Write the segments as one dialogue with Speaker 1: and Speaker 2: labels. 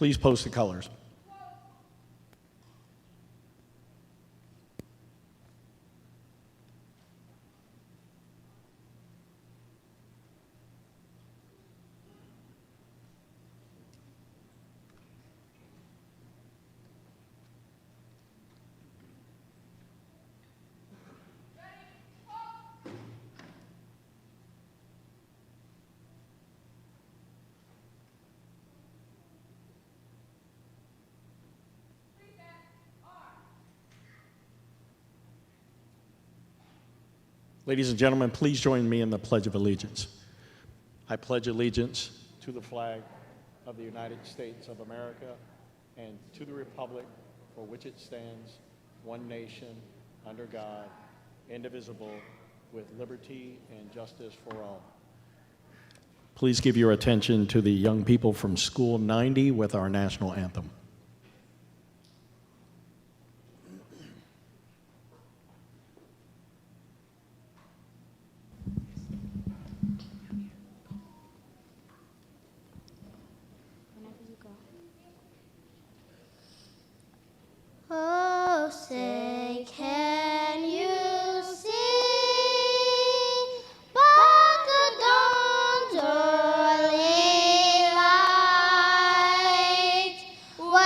Speaker 1: Please post the colors. Ladies and gentlemen, please join me in the Pledge of Allegiance. I pledge allegiance to the flag of the United States of America and to the republic for which it stands, one nation, under God, indivisible, with liberty and justice for all. Please give your attention to the young people from School 90 with our national anthem.
Speaker 2: Oh, say, can you see by the dawn's early light what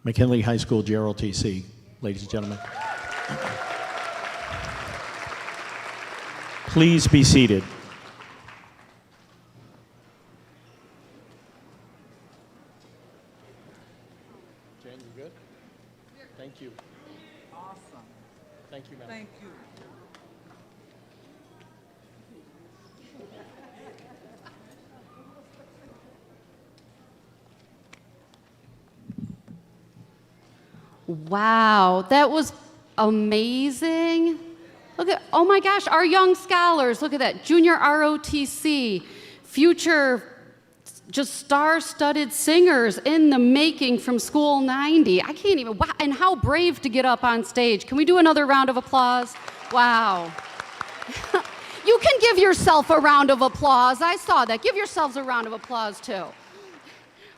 Speaker 1: McKinley High School JROTC, ladies and gentlemen. Please be seated. Jen, you good? Thank you.
Speaker 3: Awesome.
Speaker 1: Thank you, ma'am.
Speaker 3: Thank you.
Speaker 4: Wow, that was amazing. Look at, oh my gosh, our young scholars, look at that. Junior ROTC, future just star-studded singers in the making from School 90. I can't even, wow, and how brave to get up on stage. Can we do another round of applause? Wow. You can give yourself a round of applause. I saw that. Give yourselves a round of applause too.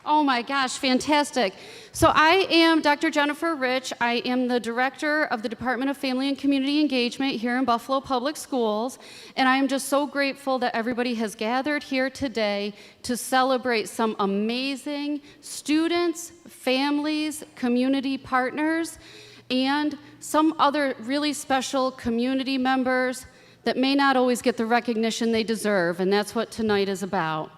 Speaker 4: Oh my gosh, fantastic. So I am Dr. Jennifer Rich. I am the director of the Department of Family and Community Engagement here in Buffalo Public Schools. And I am just so grateful that everybody has gathered here today to celebrate some amazing students, families, community partners, and some other really special community members that may not always get the recognition they deserve. And that's what tonight is about.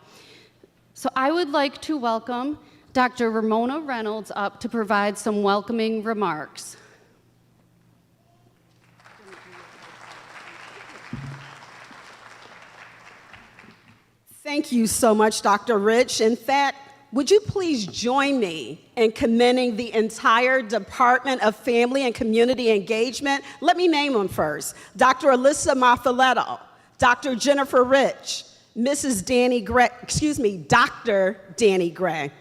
Speaker 4: So I would like to welcome Dr. Ramona Reynolds up to provide some welcoming remarks.
Speaker 3: Thank you so much, Dr. Rich. In fact, would you please join me in commending the entire Department of Family and Community Engagement? Let me name them first. Dr. Alyssa Marthaletto, Dr. Jennifer Rich, Mrs. Danny Gray, Dr. Danny Gray,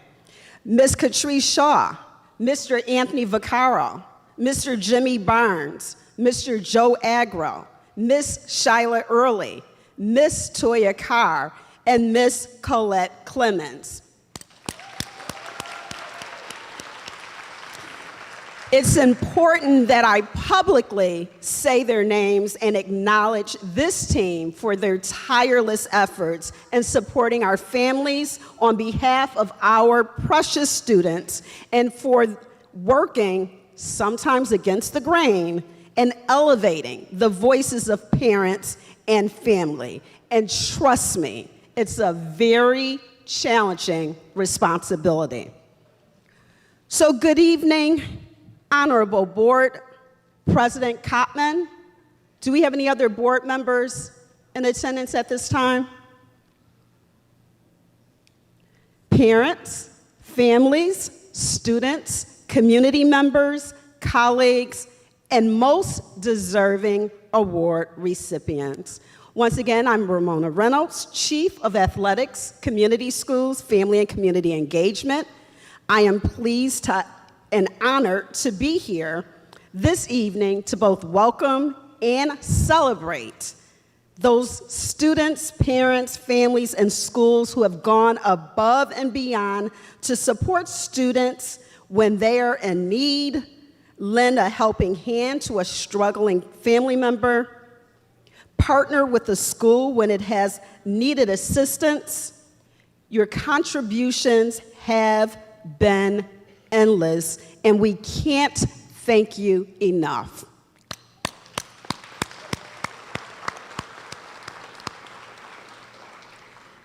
Speaker 3: Ms. Catrice Shaw, Mr. Anthony Vaccaro, Mr. Jimmy Barnes, Mr. Joe Agro, Ms. Shyla Early, Ms. Toya Carr, and Ms. Colette Clemens. It's important that I publicly say their names and acknowledge this team for their tireless efforts in supporting our families on behalf of our precious students and for working, sometimes against the grain, and elevating the voices of parents and family. And trust me, it's a very challenging responsibility. So good evening. Honorable Board, President Kottman, do we have any other board members in attendance at this time? Parents, families, students, community members, colleagues, and most deserving award recipients. Once again, I'm Ramona Reynolds, Chief of Athletics, Community Schools, Family and Community Engagement. I am pleased and honored to be here this evening to both welcome and celebrate those students, parents, families, and schools who have gone above and beyond to support students when they are in need, lend a helping hand to a struggling family member, partner with the school when it has needed assistance. Your contributions have been endless, and we can't thank you enough.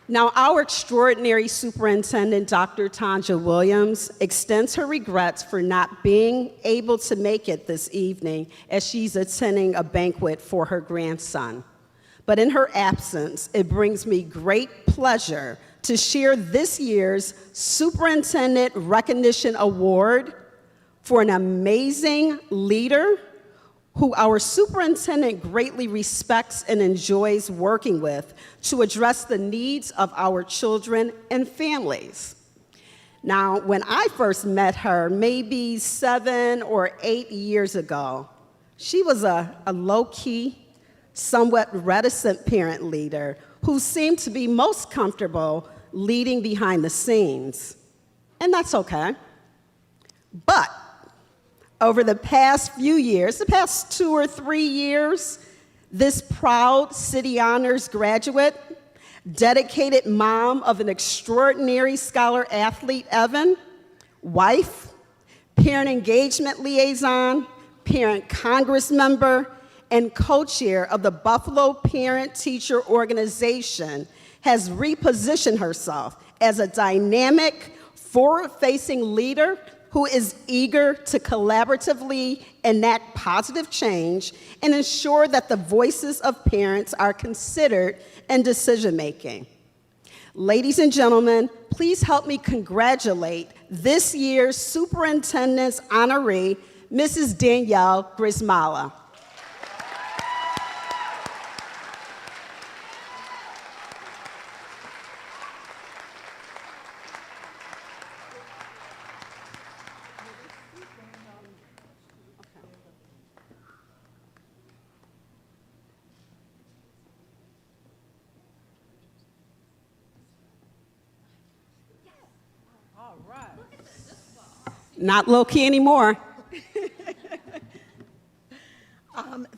Speaker 3: Now, our extraordinary superintendent, Dr. Tanja Williams, extends her regrets for not being able to make it this evening as she's attending a banquet for her grandson. But in her absence, it brings me great pleasure to share this year's Superintendent Recognition Award for an amazing leader who our superintendent greatly respects and enjoys working with to address the needs of our children and families. Now, when I first met her, maybe 7 or 8 years ago, she was a low-key, somewhat reticent parent leader who seemed to be most comfortable leading behind the scenes. And that's okay. But over the past few years, the past 2 or 3 years, this proud City Honors graduate, dedicated mom of an extraordinary scholar athlete, Evan, wife, parent engagement liaison, parent congress member, and co-chair of the Buffalo Parent Teacher Organization, has repositioned herself as a dynamic, forward-facing leader who is eager to collaboratively enact positive change and ensure that the voices of parents are considered in decision-making. Ladies and gentlemen, please help me congratulate this year's Superintendent's honoree, Mrs. Danielle Grismala. Not low-key anymore.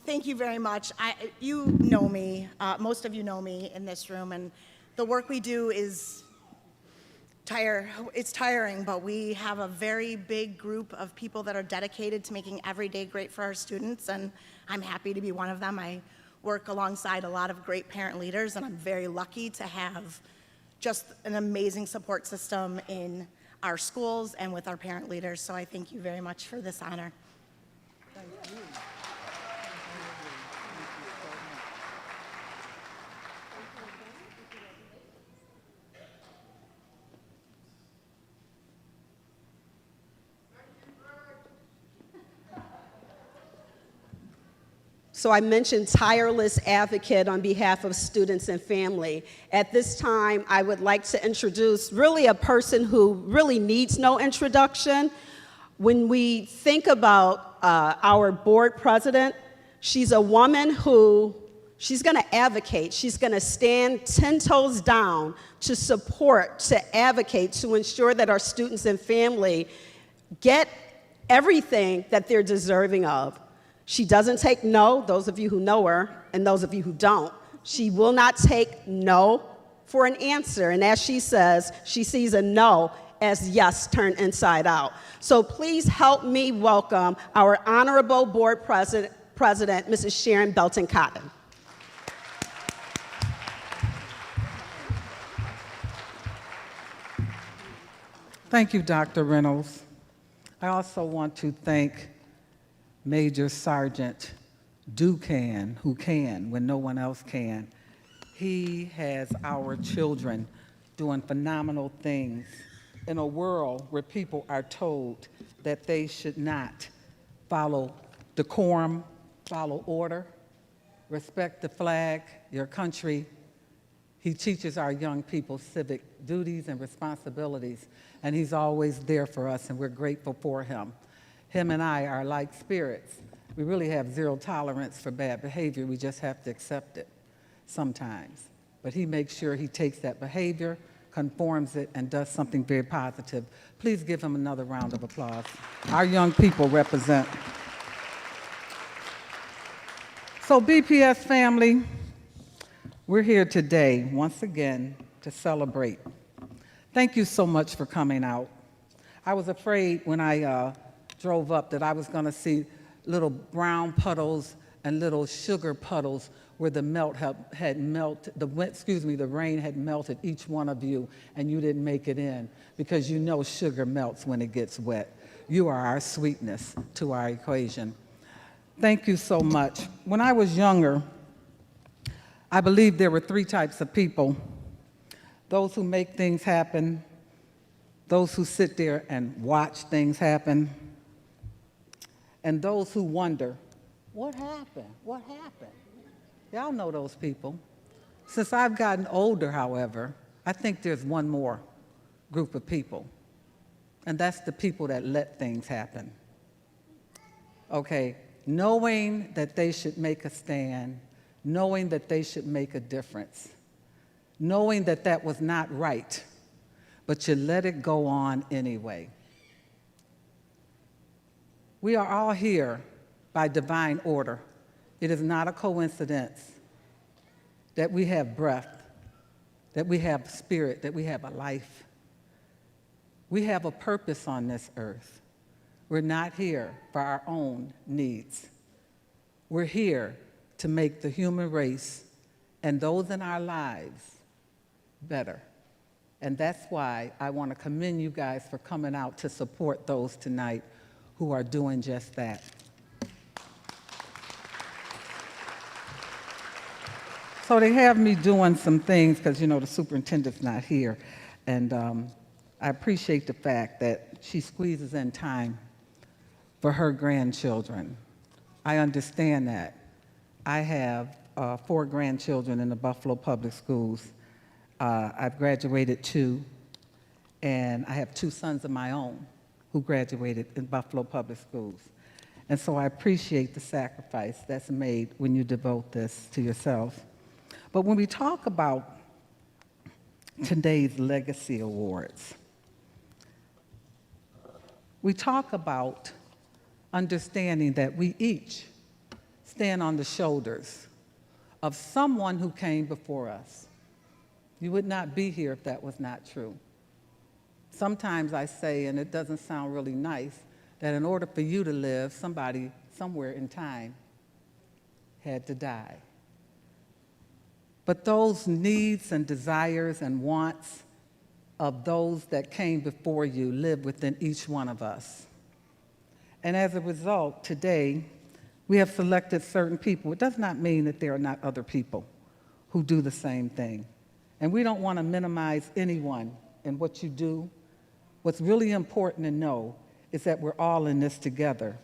Speaker 5: Thank you very much. You know me, most of you know me in this room, and the work we do is it's tiring, but we have a very big group of people that are dedicated to making every day great for our students, and I'm happy to be one of them. I work alongside a lot of great parent leaders, and I'm very lucky to have just an amazing support system in our schools and with our parent leaders, so I thank you very much for this honor.
Speaker 6: Thank you.
Speaker 3: So I mentioned tireless advocate on behalf of students and family. At this time, I would like to introduce really a person who really needs no introduction. When we think about our board president, she's a woman who, she's gonna advocate, she's gonna stand 10 toes down to support, to advocate, to ensure that our students and family get everything that they're deserving of. She doesn't take no, those of you who know her, and those of you who don't. She will not take no for an answer, and as she says, she sees a no as yes turned inside out. So please help me welcome our honorable board president, Mrs. Sharon Belton Cotton.
Speaker 6: Thank you, Dr. Reynolds. I also want to thank Major Sergeant Ducan, who can when no one else can. He has our children doing phenomenal things in a world where people are told that they should not follow decorum, follow order, respect the flag, your country. He teaches our young people civic duties and responsibilities, and he's always there for us, and we're grateful for him. Him and I are like spirits. We really have zero tolerance for bad behavior. We just have to accept it sometimes. But he makes sure he takes that behavior, conforms it, and does something very positive. Please give him another round of applause. Our young people represent. So BPS family, we're here today, once again, to celebrate. Thank you so much for coming out. I was afraid when I drove up that I was going to see little brown puddles and little sugar puddles where the the rain had melted each one of you, and you didn't make it in because you know sugar melts when it gets wet. You are our sweetness to our equation. Thank you so much. When I was younger, I believe there were three types of people: those who make things happen, those who sit there and watch things happen, and those who wonder, what happened? What happened? Y'all know those people. Since I've gotten older, however, I think there's one more group of people, and that's the people that let things happen. Okay, knowing that they should make a stand, knowing that they should make a difference, knowing that that was not right, but you let it go on anyway. We are all here by divine order. It is not a coincidence that we have breath, that we have spirit, that we have a life. We have a purpose on this earth. We're not here for our own needs. We're here to make the human race and those in our lives better. And that's why I want to commend you guys for coming out to support those tonight who are doing just that. So they have me doing some things because, you know, the superintendent's not here. And I appreciate the fact that she squeezes in time for her grandchildren. I understand that. I have 4 grandchildren in the Buffalo Public Schools. I've graduated 2, and I have 2 sons of my own who graduated in Buffalo Public Schools. And so I appreciate the sacrifice that's made when you devote this to yourself. But when we talk about today's Legacy Awards, we talk about understanding that we each stand on the shoulders of someone who came before us. You would not be here if that was not true. Sometimes I say, and it doesn't sound really nice, that in order for you to live, somebody somewhere in time had to die. But those needs and desires and wants of those that came before you live within each one of us. And as a result, today, we have selected certain people. It does not mean that there are not other people who do the same thing. And we don't want to minimize anyone in what you do. What's really important to know is that we're all in this together.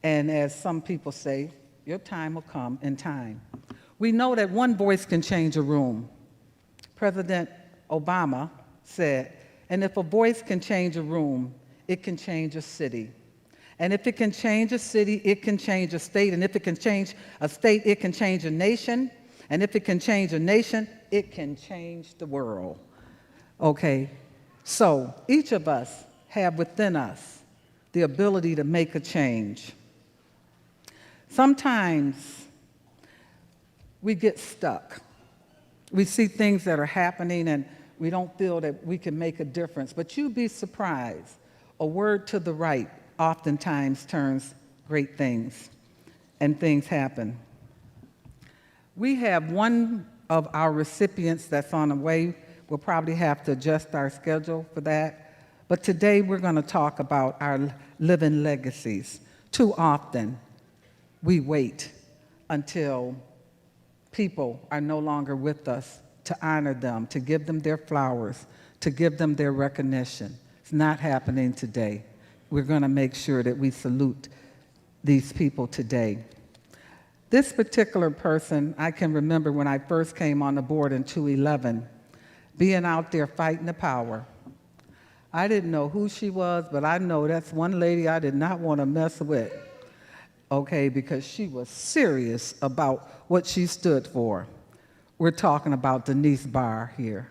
Speaker 6: And as some people say, your time will come in time. We know that one voice can change a room. President Obama said, and if a voice can change a room, it can change a city. And if it can change a city, it can change a state. And if it can change a state, it can change a nation. And if it can change a nation, it can change the world. Okay, so each of us have within us the ability to make a change. Sometimes we get stuck. We see things that are happening and we don't feel that we can make a difference. But you'd be surprised. A word to the right oftentimes turns great things, and things happen. We have one of our recipients that's on the way. We'll probably have to adjust our schedule for that. But today we're going to talk about our living legacies. Too often, we wait until people are no longer with us to honor them, to give them their flowers, to give them their recognition. It's not happening today. We're going to make sure that we salute these people today. This particular person, I can remember when I first came on the board in 2011, being out there fighting the power. I didn't know who she was, but I know that's one lady I did not want to mess with, okay, because she was serious about what she stood for. We're talking about Denise Barr here.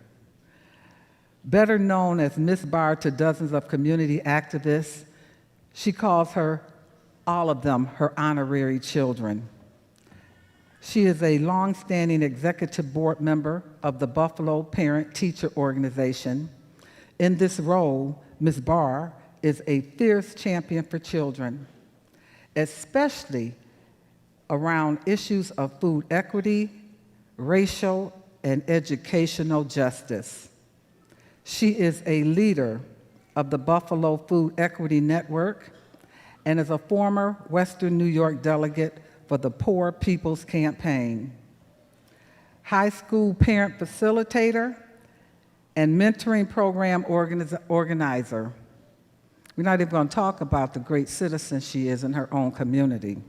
Speaker 6: Better known as Miss Barr to dozens of community activists, she calls all of them, her honorary children. She is a longstanding executive board member of the Buffalo Parent Teacher Organization. In this role, Ms. Barr is a fierce champion for children, especially around issues of food equity, racial, and educational justice. She is a leader of the Buffalo Food Equity Network and is a former Western New York delegate for the Poor People's Campaign, high school parent facilitator, and mentoring program organizer. We're not even going to talk about the great citizen she is in her own community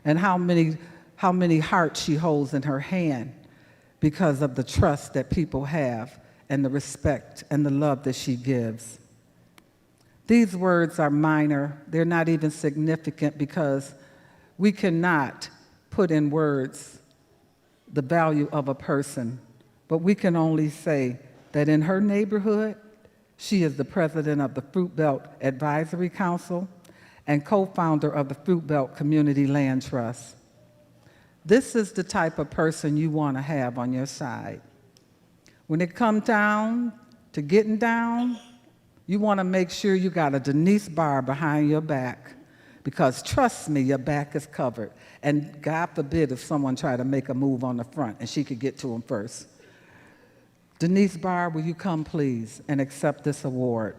Speaker 6: and how many hearts she holds in her hand because of the trust that people have and the respect and the love that she gives. These words are minor. They're not even significant because we cannot put in words the value of a person, but we can only say that in her neighborhood, she is the president of the Fruit Belt Advisory Council and co-founder of the Fruit Belt Community Land Trust. This is the type of person you want to have on your side. When it comes down to getting down, You want to make sure you got a Denise bar behind your back, because trust me, your back is covered. And God forbid if someone tried to make a move on the front and she could get to him first. Denise Barr, will you come please and accept this award?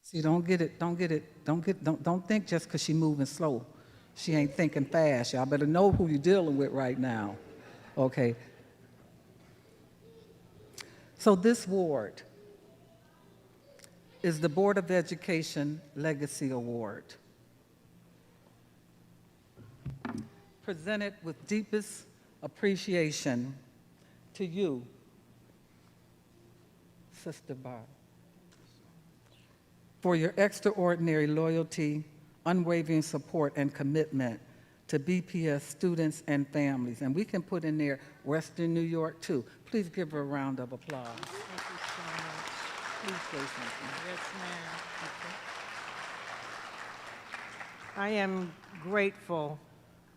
Speaker 6: See, don't think just because she's moving slow, she ain't thinking fast. Y'all better know who you're dealing with right now. Okay. So this award is the Board of Education Legacy Award, presented with deepest appreciation to you, Sister Barr, for your extraordinary loyalty, unwavering support, and commitment to BPS students and families. And we can put in there Western New York, too. Please give her a round of applause.
Speaker 7: Thank you so much.
Speaker 6: Please say something.
Speaker 7: Yes, ma'am. I am grateful.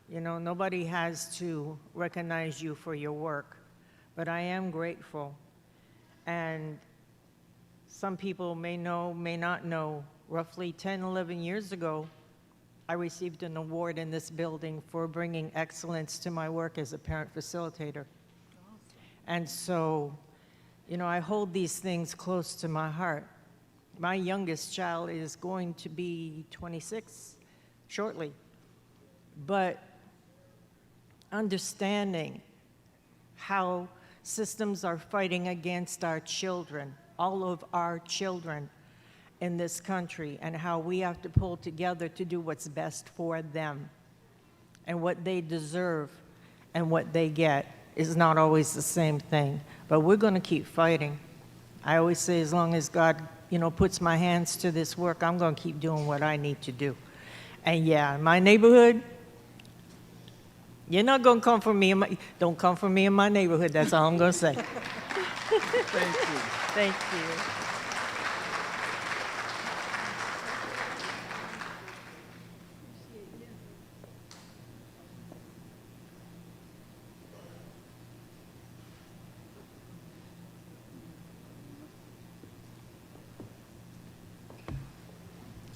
Speaker 7: You know, nobody has to recognize you for your work, but I am grateful. And some people may know, may not know, roughly 10, 11 years ago, I received an award in this building for bringing excellence to my work as a parent facilitator. And so, you know, I hold these things close to my heart. My youngest child is going to be 26 shortly. But understanding how systems are fighting against our children, all of our children in this country, and how we have to pull together to do what's best for them and what they deserve and what they get is not always the same thing. But we're going to keep fighting. I always say, as long as God, you know, puts my hands to this work, I'm going to keep doing what I need to do. And yeah, in my neighborhood, you're not going to come for me. Don't come for me in my neighborhood. That's all I'm going to say.
Speaker 6: Thank you.
Speaker 7: Thank you.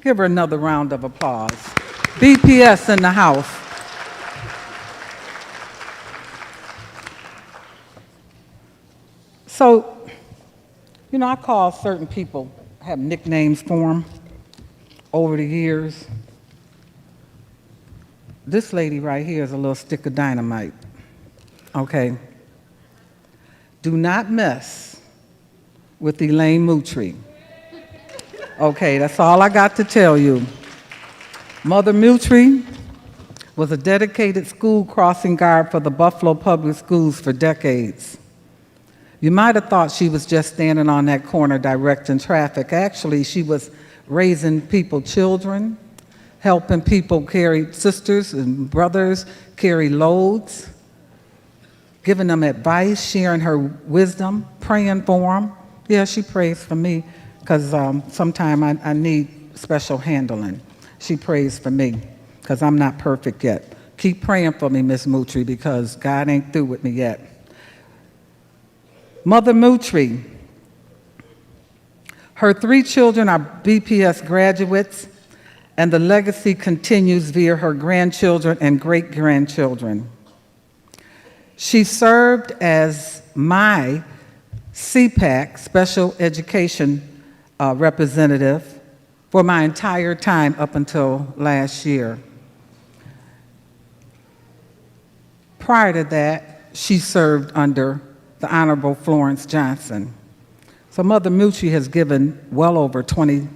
Speaker 6: Give her another round of applause. BPS in the house. So, you know, I call certain people, have nicknames for them over the years. This lady right here is a little stick of dynamite, okay? Do not mess with Elaine Moutry. Okay, that's all I got to tell you. Mother Moutry was a dedicated school crossing guard for the Buffalo Public Schools for decades. You might have thought she was just standing on that corner directing traffic. Actually, she was raising people's children, helping people carry, sisters and brothers carry loads, giving them advice, sharing her wisdom, praying for them. Yeah, she prays for me, because sometimes I need special handling. She prays for me, because I'm not perfect yet. Keep praying for me, Miss Moutry, because God ain't through with me yet. Mother Moutry, her 3 children are BPS graduates, and the legacy continues via her grandchildren and great-grandchildren. She served as my CPAC, Special Education representative, for my entire time up until last year. Prior to that, she served under the Honorable Florence Johnson. So Mother Moutry has given well over 20+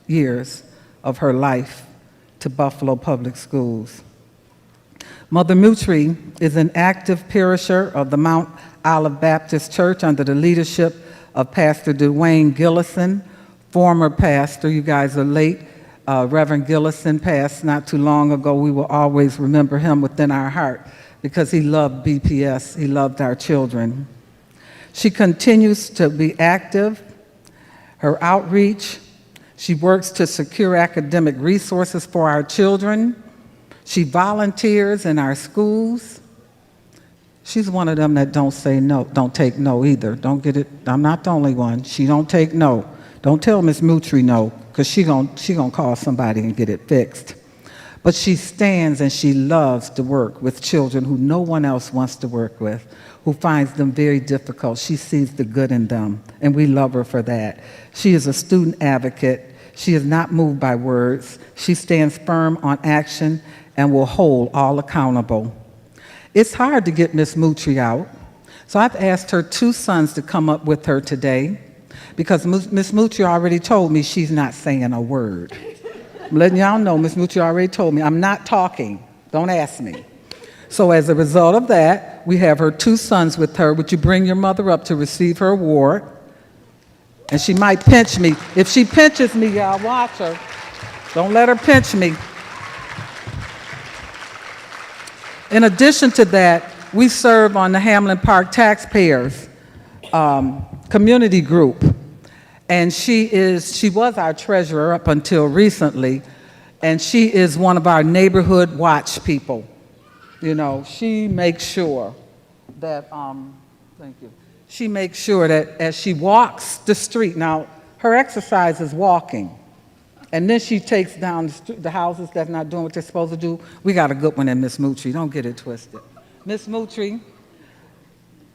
Speaker 6: years of her life to Buffalo Public Schools. Mother Moutry is an active parisher of the Mount Olive Baptist Church under the leadership of Pastor Dwayne Gillison, former pastor. You guys are late. Reverend Gillison passed not too long ago. We will always remember him within our heart because he loved BPS. He loved our children. She continues to be active. Her outreach, She works to secure academic resources for our children. She volunteers in our schools. She's one of them that don't say no, don't take no either. Don't get it, I'm not the only one. She don't take no. Don't tell Miss Moutry no, because she gonna call somebody and get it fixed. But she stands and she loves to work with children who no one else wants to work with, who finds them very difficult. She sees the good in them, and we love her for that. She is a student advocate. She is not moved by words. She stands firm on action and will hold all accountable. It's hard to get Miss Moutry out, so I've asked her 2 sons to come up with her today, because Miss Moutry already told me she's not saying a word. I'm letting y'all know, Miss Moutry already told me, I'm not talking, don't ask me. So as a result of that, we have her 2 sons with her. Would you bring your mother up to receive her award? And she might pinch me. If she pinches me, y'all watch her. Don't let her pinch me. In addition to that, we serve on the Hamlin Park Taxpayers Community Group. And she was our treasurer up until recently, and she is one of our neighborhood watch people. You know, she makes sure that, thank you. She makes sure that as she walks the street, now her exercise is walking, and then she takes down the houses that's not doing what they're supposed to do. We got a good one in Miss Moutry, don't get it twisted. Miss Moutry,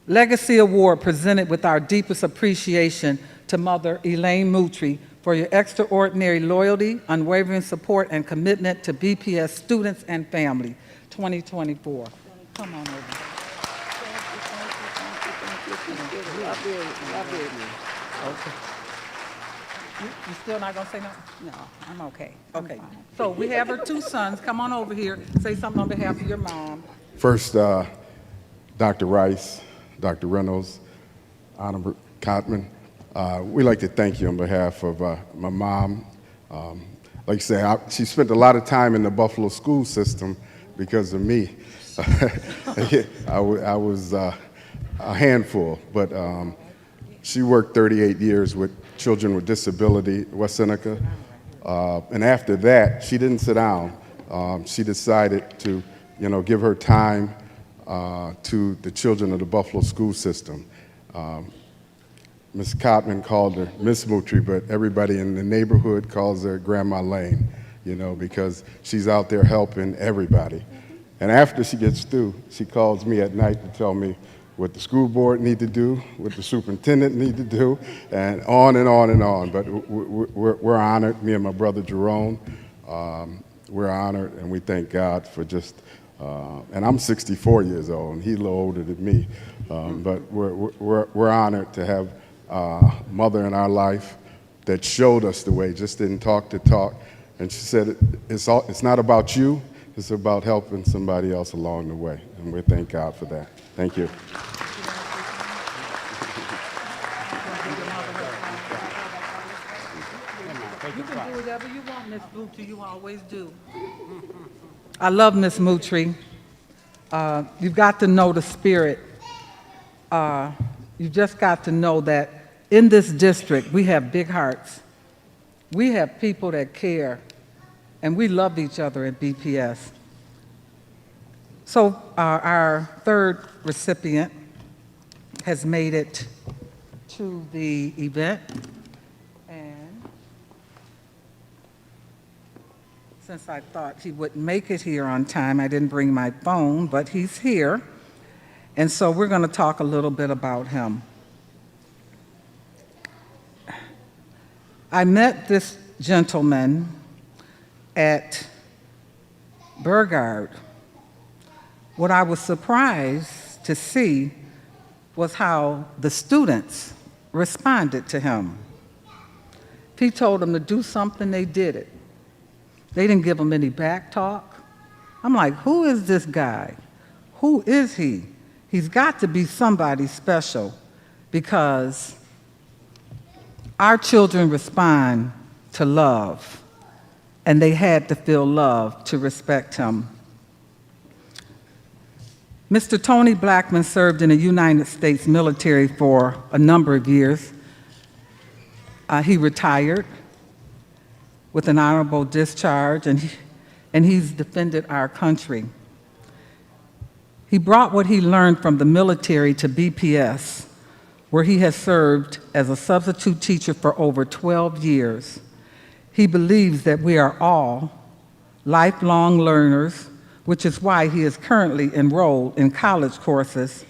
Speaker 6: Legacy Award presented with our deepest appreciation to Mother Elaine Moutry for your extraordinary loyalty, unwavering support, and commitment to BPS students and family, 2024. Come on over. Okay. You still not gonna say nothing?
Speaker 8: No, I'm okay.
Speaker 6: Okay. So we have her 2 sons. Come on over here. Say something on behalf of your mom.
Speaker 9: First, Dr. Rice, Dr. Reynolds, Honorable Cotman, we'd like to thank you on behalf of my mom. Like you say, she spent a lot of time in the Buffalo school system because of me. I was a handful, but she worked 38 years with children with disability at West Seneca. And after that, she didn't sit down. She decided to, give her time to the children of the Buffalo school system. Ms. Cotman called her Miss Moutry, but everybody in the neighborhood calls her Grandma Lane, because she's out there helping everybody. And after she gets through, she calls me at night to tell me what the school board need to do, what the superintendent need to do, and on and on and on. But we're honored, me and my brother Jerome, we're honored, and we thank God for just, and I'm 64 years old, and he's a little older than me, but we're honored to have a mother in our life that showed us the way, just didn't talk the talk. And she said, it's not about you, it's about helping somebody else along the way. And we thank God for that. Thank you.
Speaker 6: You can do whatever you want, Miss Moutry, you always do. I love Miss Moutry. You've got to know the spirit. You've just got to know that in this district, we have big hearts. We have people that care, and we love each other at BPS. So our 3rd recipient has made it to the event. And since I thought he wouldn't make it here on time, I didn't bring my phone, but he's here. And so we're going to talk a little bit about him. I met this gentleman at Burgard. What I was surprised to see was how the students responded to him. If he told them to do something, they did it. They didn't give him any back talk. I'm like, who is this guy? Who is he? He's got to be somebody special, because our children respond to love, and they had to feel love to respect him. Mr. Tony Blackman served in the United States military for a number of years. He retired. with an honorable discharge, and he's defended our country. He brought what he learned from the military to BPS, where he has served as a substitute teacher for over 12 years. He believes that we are all lifelong learners, which is why he is currently enrolled in college courses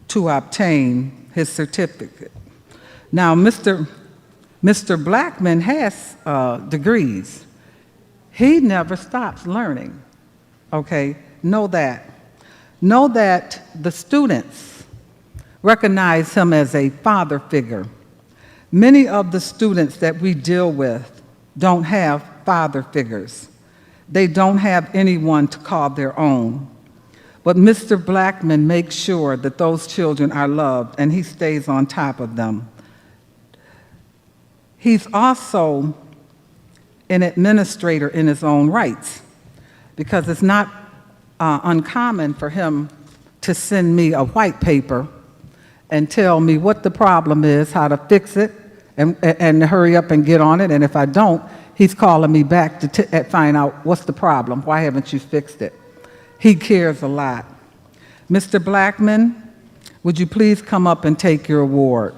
Speaker 6: to obtain his certificate. Now, Mr. Blackman has degrees. He never stops learning, okay? Know that. Know that the students recognize him as a father figure. Many of the students that we deal with don't have father figures. They don't have anyone to call their own. But Mr. Blackman makes sure that those children are loved, and he stays on top of them. He's also an administrator in his own rights, because it's not uncommon for him to send me a white paper and tell me what the problem is, how to fix it, and hurry up and get on it. And if I don't, he's calling me back to find out what's the problem. Why haven't you fixed it? He cares a lot. Mr. Blackman, would you please come up and take your award?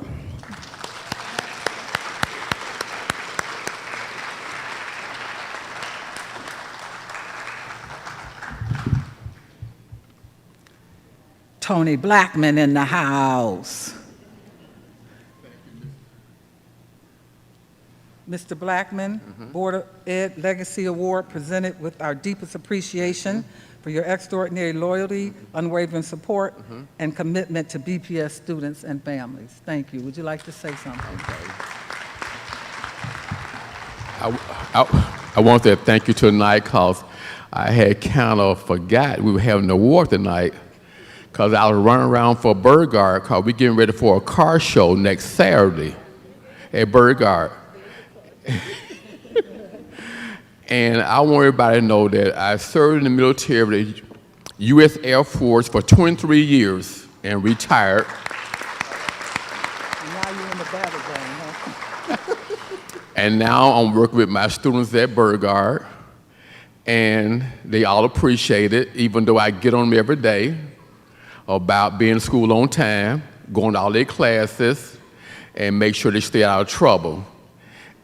Speaker 6: Tony Blackman in the house. Mr. Blackman, Board of Ed Legacy Award, presented with our deepest appreciation for your extraordinary loyalty, unwavering support, and commitment to BPS students and families. Thank you. Would you like to say something?
Speaker 8: I want to thank you tonight because I had kind of forgot we were having an award tonight, because I was running around for Burgard because we're getting ready for a car show next Saturday at Burgard. And I want everybody to know that I served in the military of the U.S. Air Force for 23 years and retired.
Speaker 6: And now you're in the battleground, huh?
Speaker 8: And now I'm working with my students at Burgard, and they all appreciate it, even though I get on them every day about being in school on time, going to all their classes, and make sure they stay out of trouble.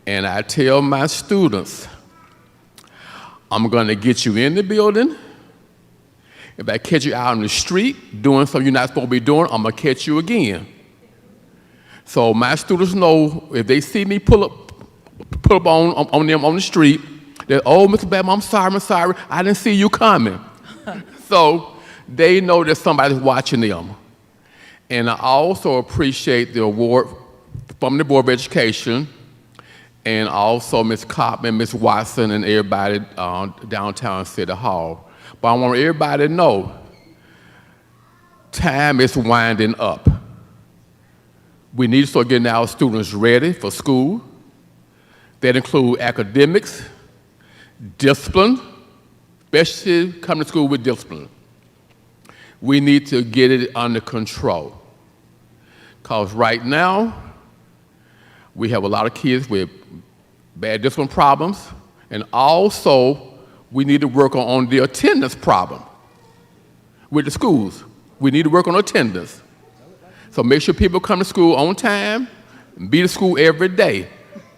Speaker 8: And I tell my students, I'm going to get you in the building. If I catch you out on the street doing something you're not supposed to be doing, I'm going to catch you again. So my students know if they see me pull up on them on the street, that, oh, Mr. Blackman, I'm sorry, I didn't see you coming. So they know that somebody's watching them. And I also appreciate the award from the Board of Education, and also Ms. Coppman, Ms. Watson, and everybody downtown City Hall. But I want everybody to know, time is winding up. We need to start getting our students ready for school. That include academics, discipline, especially coming to school with discipline. We need to get it under control. Because right now, we have a lot of kids with bad discipline problems, and also we need to work on the attendance problem with the schools. We need to work on attendance. So make sure people come to school on time and be to school every day,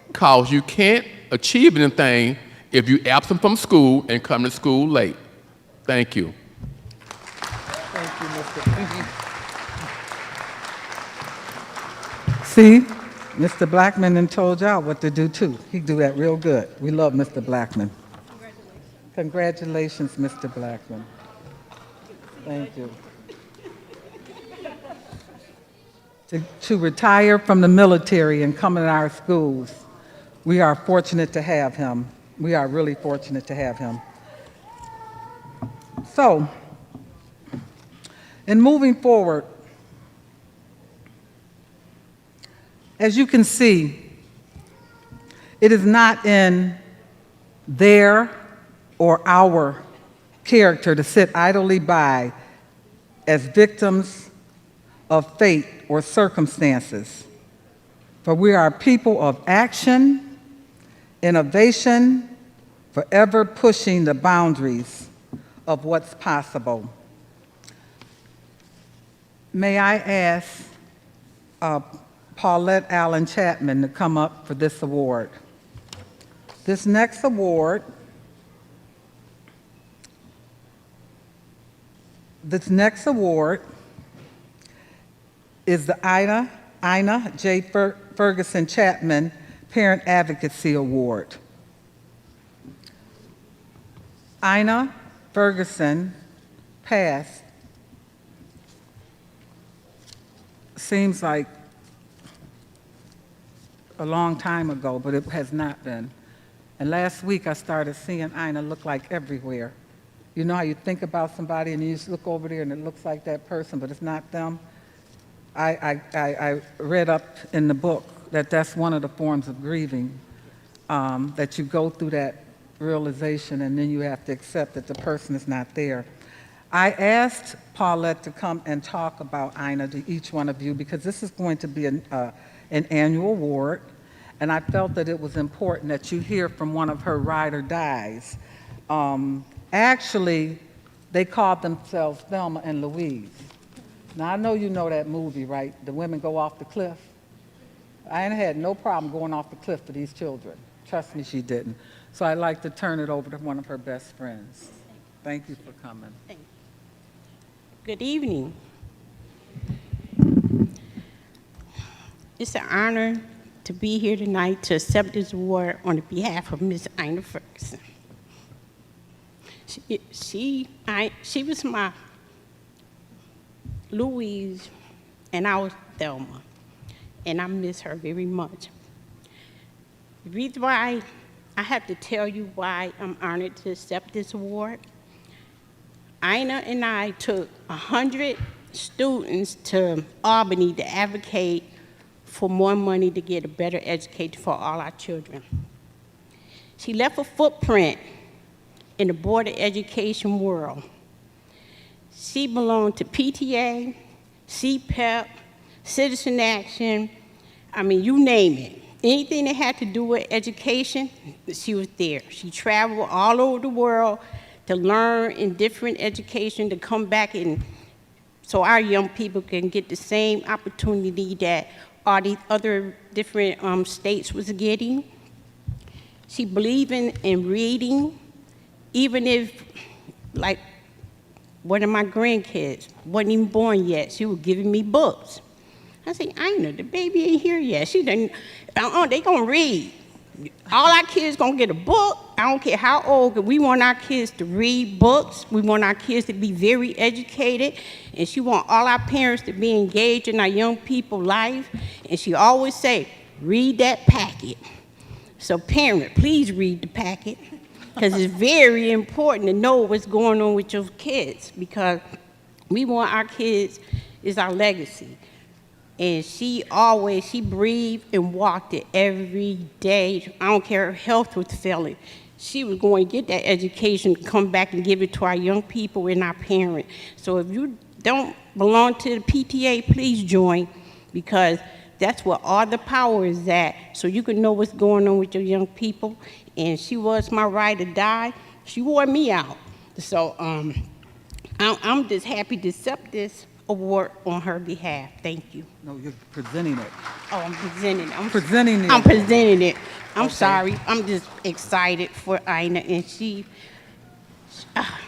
Speaker 8: because you can't achieve anything if you're absent from school and come to school late. Thank you.
Speaker 6: Thank you, Mr. See, Mr. Blackman done told y'all what to do too. He do that real good. We love Mr. Blackman. Congratulations, Mr. Blackman. Thank you. To retire from the military and come in our schools, we are fortunate to have him. We are really fortunate to have him. So, in moving forward, as you can see, it is not in their or our character to sit idly by as victims of fate or circumstances, for we are people of action Innovation, forever pushing the boundaries of what's possible. May I ask Paulette Allen Chapman to come up for this award. This next award is the Ina J. Ferguson Chapman Parent Advocacy Award. Ina Ferguson passed, seems like a long time ago, but it has not been. And last week I started seeing Ina look like everywhere. You know how you think about somebody and you just look over there and it looks like that person, but it's not them? I read up in the book that that's one of the forms of grieving, that you go through that realization and then you have to accept that the person is not there. I asked Paulette to come and talk about Ina to each one of you because this is going to be an annual award, and I felt that it was important that you hear from one of her ride or dies. Actually, they called themselves Thelma and Louise. Now, I know you know that movie, right? The women go off the cliff. Ina had no problem going off the cliff for these children. Trust me, she didn't. So I'd like to turn it over to one of her best friends. Thank you for coming.
Speaker 10: Thank you. Good evening. It's an honor to be here tonight to accept this award on behalf of Miss Ina Ferguson. She was my Louise, and I was Thelma, and I miss her very much. The reason why I have to tell you why I'm honored to accept this award. Ina and I took 100 students to Albany to advocate for more money to get a better education for all our children. She left a footprint in the board of education world. She belonged to PTA, CPEP, Citizen Action, I mean, you name it. Anything that had to do with education, she was there. She traveled all over the world to learn in different education, to come back and so our young people can get the same opportunity that all these other different states was getting. She believed in reading, even if, like, one of my grandkids wasn't even born yet, she was giving me books. I said, Ina, the baby ain't here yet. She didn't, they gonna read. All our kids gonna get a book. I don't care how old, but we want our kids to read books. We want our kids to be very educated. And she want all our parents to be engaged in our young people's life. And she always say, read that packet. So parent, please read the packet. Because it's very important to know what's going on with your kids. Because we want our kids, is our legacy. And she breathed and walked it every day. I don't care, her health was failing. She was going to get that education, come back and give it to our young people and our parents. So if you don't belong to the PTA, please join, because that's where all the power is at, so you can know what's going on with your young people. And she was my ride or die. She wore me out. So I'm just happy to accept this award on her behalf. Thank you.
Speaker 6: No, you're presenting it.
Speaker 10: Oh, I'm presenting it.
Speaker 6: Presenting it.
Speaker 10: I'm presenting it. I'm
Speaker 6: Okay.
Speaker 10: sorry. I'm just excited for Ina, and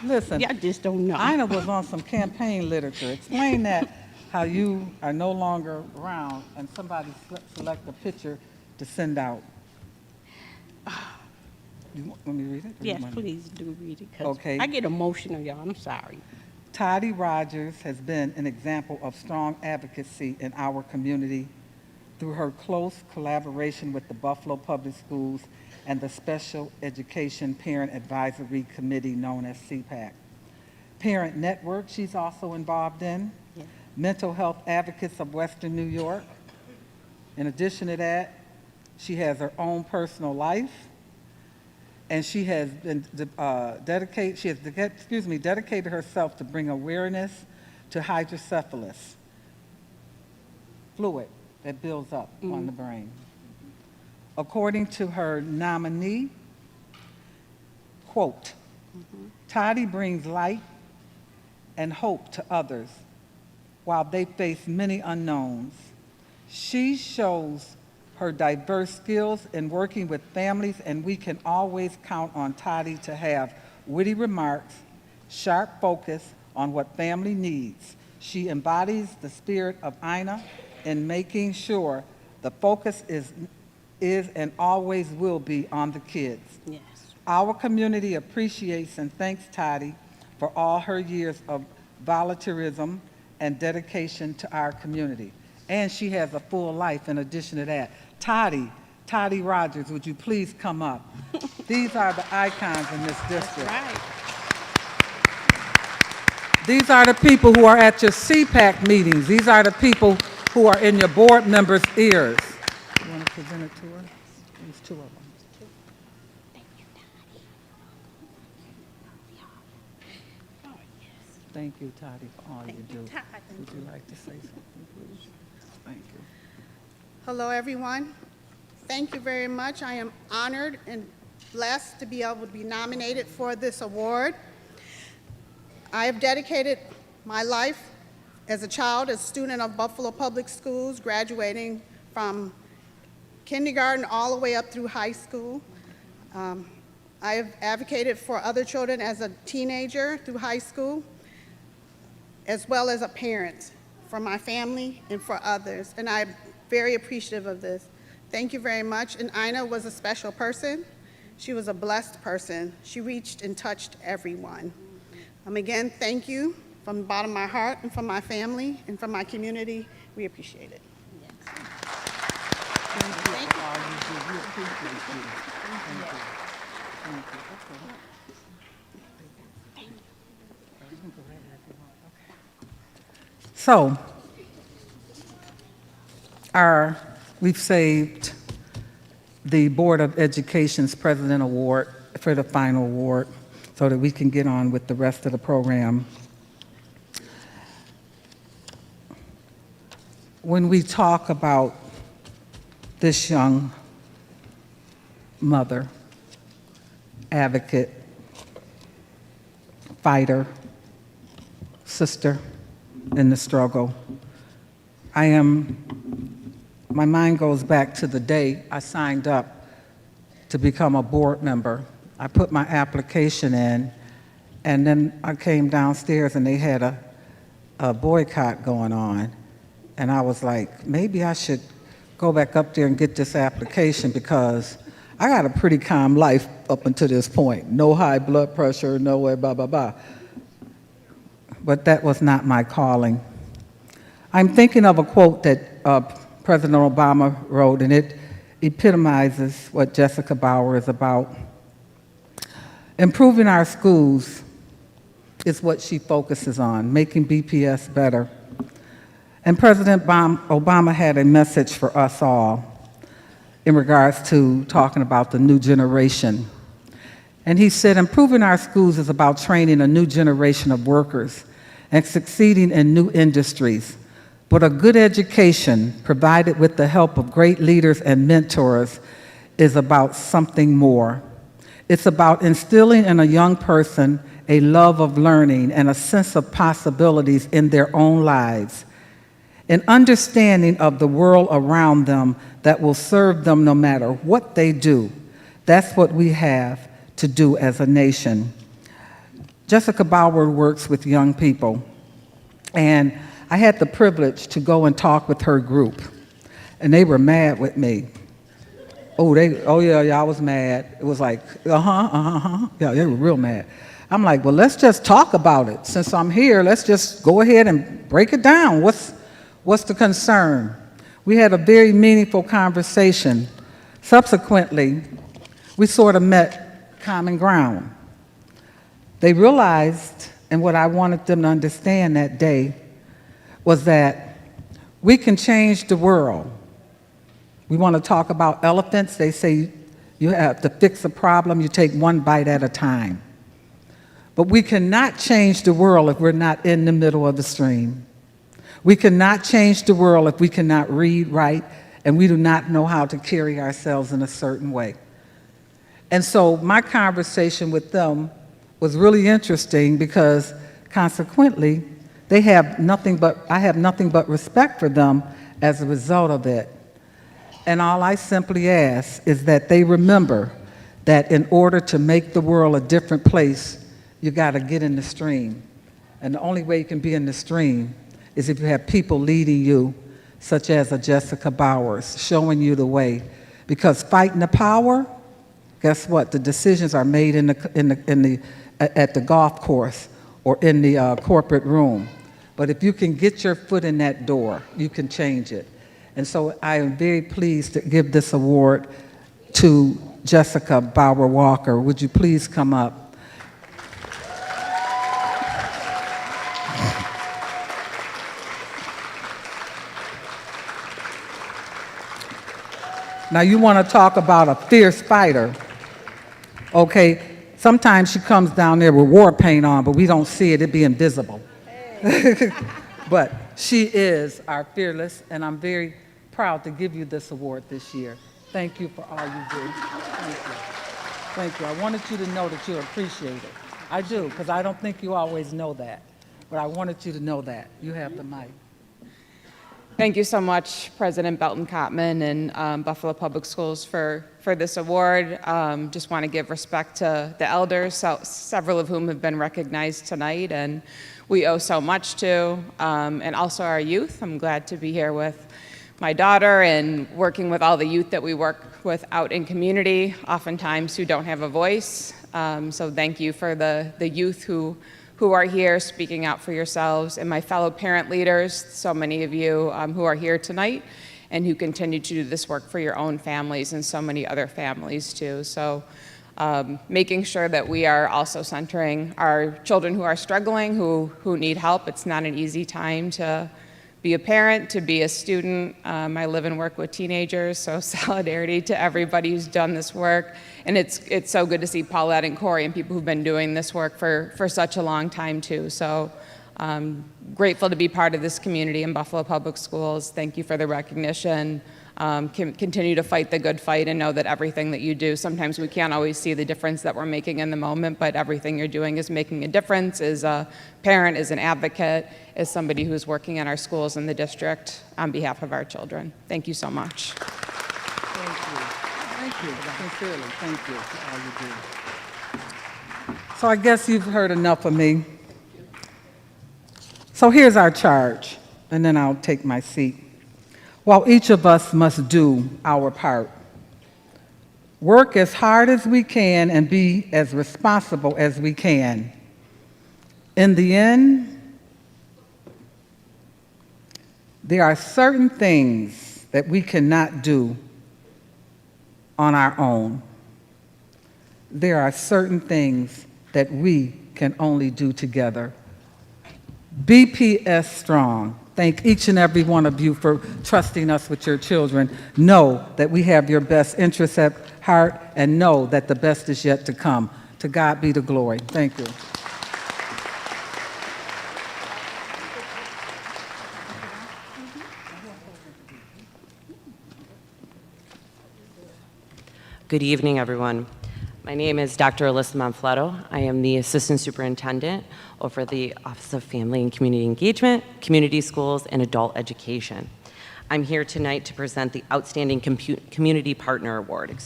Speaker 6: Listen,
Speaker 10: y'all just don't know.
Speaker 6: Ina was on some campaign literature. Explain that, how you are no longer around and somebody select a picture to send out. You want me to read it? Or you
Speaker 10: Yes,
Speaker 6: want-
Speaker 10: please do read it, because
Speaker 6: Okay.
Speaker 10: I get emotional, y'all. I'm sorry.
Speaker 6: Toddy Rogers has been an example of strong advocacy in our community through her close collaboration with the Buffalo Public Schools and the Special Education Parent Advisory Committee known as CPAC. Parent Network she's also involved in.
Speaker 10: Yeah.
Speaker 6: Mental Health Advocates of Western New York. In addition to that, she has her own personal life, and she has been dedicated herself to bring awareness to hydrocephalus, fluid that builds up on the brain. According to her nominee, quote, Toddy brings light and hope to others while they face many unknowns. She shows her diverse skills in working with families, and we can always count on Toddy to have witty remarks, sharp focus on what family needs. She embodies the spirit of Ina in making sure the focus is and always will be on the kids.
Speaker 10: Yes.
Speaker 6: Our community appreciates and thanks Toddy for all her years of volunteerism and dedication to our community. And she has a full life in addition to that. Toddy Rogers, would you please come up? These are the icons in this district.
Speaker 10: Right.
Speaker 6: These are the people who are at your CPAC meetings. These are the people who are in your board members' ears. You want to present it to her? There's two of them. Thank you, Toddy, for all you do. Would you like to say something, please? Thank you.
Speaker 11: Hello, everyone. Thank you very much. I am honored and blessed to be able to be nominated for this award. I have dedicated my life as a child, as a student of Buffalo Public Schools, graduating from kindergarten all the way up through high school. I have advocated for other children as a teenager through high school, as well as a parent for my family and for others. And I'm very appreciative of this. Thank you very much. And Ina was a special person. She was a blessed person. She reached and touched everyone. Again, thank you from the bottom of my heart and from my family and from my community. We appreciate it.
Speaker 6: So, we've saved the Board of Education's President Award for the final award so that we can get on with the rest of the program. When we talk about this young mother, advocate, fighter, sister in the struggle, my mind goes back to the day I signed up to become a board member. I put my application in, and then I came downstairs and they had a boycott going on. And I was like, maybe I should go back up there and get this application because I got a pretty calm life up until this point. No high blood pressure, no way, blah, blah, blah. But that was not my calling. I'm thinking of a quote that President Obama wrote, and it epitomizes what Jessica Bauer is about. Improving our schools is what she focuses on, making BPS better. And President Obama had a message for us all in regards to talking about the new generation. And he said, improving our schools is about training a new generation of workers and succeeding in new industries. But a good education, provided with the help of great leaders and mentors, is about something more. It's about instilling in a young person a love of learning and a sense of possibilities in their own lives, an understanding of the world around them that will serve them no matter what they do. That's what we have to do as a nation. Jessica Bauer works with young people, and I had the privilege to go and talk with her group, and they were mad with me. Oh yeah, I was mad. It was like, yeah, they were real mad. I'm like, well, let's just talk about it. Since I'm here, let's just go ahead and break it down. What's the concern? We had a very meaningful conversation. Subsequently, we sort of met common ground. They realized, and what I wanted them to understand that day, was that we can change the world. We want to talk about elephants. They say you have to fix a problem, you take one bite at a time. But we cannot change the world if we're not in the middle of the stream. We cannot change the world if we cannot read, write, and we do not know how to carry ourselves in a certain way. And so my conversation with them was really interesting because consequently, I have nothing but respect for them as a result of it. And all I simply ask is that they remember that in order to make the world a different place, you got to get in the stream. And the only way you can be in the stream is if you have people leading you, such as a Jessica Bowers, showing you the way. Because fighting the power, guess what? The decisions are made at the golf course or in the corporate room. But if you can get your foot in that door, you can change it. And so I am very pleased to give this award to Jessica Bauer Walker. Would you please come up? Now you want to talk about a fierce fighter, okay? Sometimes she comes down there with war paint on, but we don't see it, it'd be invisible. But she is our fearless, and I'm very proud to give you this award this year. Thank you for all you do. Thank you. Thank you. I wanted you to know that you appreciate it. I do, because I don't think you always know that. But I wanted you to know that. You have the mic.
Speaker 12: Thank you so much, President Belton Cottman and Buffalo Public Schools for this award. Just want to give respect to the elders, several of whom have been recognized tonight, and we owe so much to, and also our youth. I'm glad to be here with my daughter and working with all the youth that we work with out in community, oftentimes who don't have a voice. So thank you for the youth who are here speaking out for yourselves, and my fellow parent leaders, so many of you who are here tonight and who continue to do this work for your own families and so many other families too. So making sure that we are also centering our children who are struggling, who need help. It's not an easy time to be a parent, to be a student. I live and work with teenagers, so solidarity to everybody who's done this work. And it's so good to see Paulette and Corey and people who've been doing this work for such a long time too. So grateful to be part of this community in Buffalo Public Schools. Thank you for the recognition. Continue to fight the good fight and know that everything that you do, sometimes we can't always see the difference that we're making in the moment, but everything you're doing is making a difference as a parent, as an advocate, as somebody who's working in our schools in the district on behalf of our children. Thank you so much.
Speaker 6: Thank you. Thank you. Sincerely, thank you for all you do. So I guess you've heard enough of me. So here's our charge, and then I'll take my seat. While each of us must do our part, work as hard as we can and be as responsible as we can. In the end, there are certain things that we cannot do on our own. There are certain things that we can only do together. BPS strong. Thank each and every one of you for trusting us with your children. Know that we have your best interests at heart, and know that the best is yet to come. To God be the glory. Thank you.
Speaker 13: Good evening, everyone. My name is Dr. Alyssa Monfletto. I am the Assistant Superintendent over the Office of Family and Community Engagement, Community Schools, and Adult Education. I'm here tonight to present the Outstanding Community Partner Award,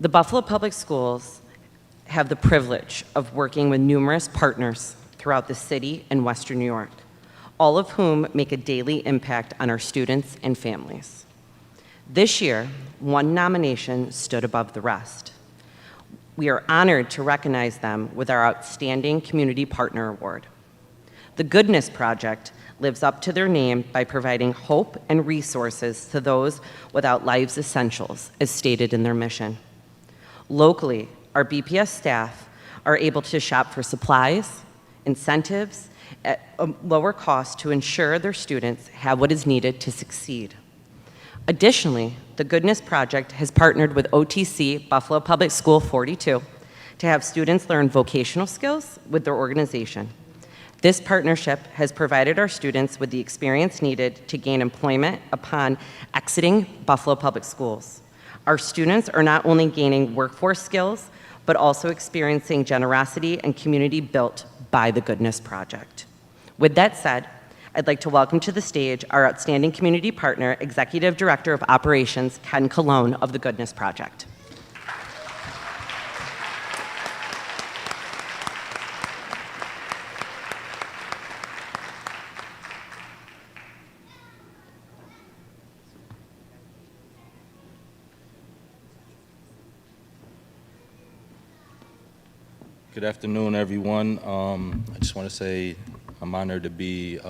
Speaker 13: The Buffalo Public Schools have the privilege of working with numerous partners throughout the city and Western New York, all of whom make a daily impact on our students and families. This year, one nomination stood above the rest. We are honored to recognize them with our Outstanding Community Partner Award. The Goodness Project lives up to their name by providing hope and resources to those without life's essentials, as stated in their mission. Locally, our BPS staff are able to shop for supplies, incentives at a lower cost to ensure their students have what is needed to succeed. Additionally, the Goodness Project has partnered with OTC Buffalo Public School 42 to have students learn vocational skills with their organization. This partnership has provided our students with the experience needed to gain employment upon exiting Buffalo Public Schools. Our students are not only gaining workforce skills, but also experiencing generosity and community built by the Goodness Project. With that said, I'd like to welcome to the stage our outstanding community partner, Executive Director of Operations, Ken Colon of the Goodness Project.
Speaker 14: Good afternoon, everyone. I just want to say I'm honored to be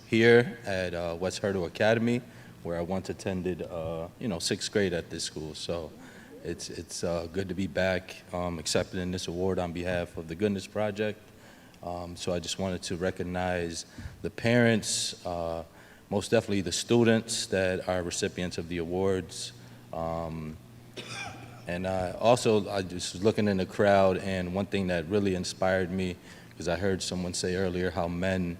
Speaker 14: here at West Hurdle Academy, where I once attended, sixth grade at this school. So it's good to be back, accepting this award on behalf of the Goodness Project. So I just wanted to recognize the parents, most definitely the students that are recipients of the awards. And I just was looking in the crowd, and one thing that really inspired me, because I heard someone say earlier how men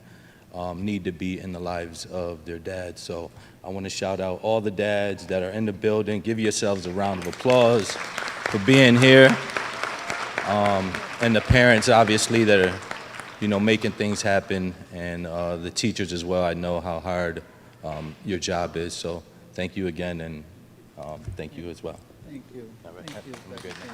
Speaker 14: need to be in the lives of their dads. So I want to shout out all the dads that are in the building. Give yourselves a round of applause for being here. And the parents, obviously, that are, making things happen, and the teachers as well. I know how hard your job is. So thank you again, and thank you as well.
Speaker 6: Thank you.
Speaker 14: All right.
Speaker 6: Thank you.
Speaker 14: Have a good night.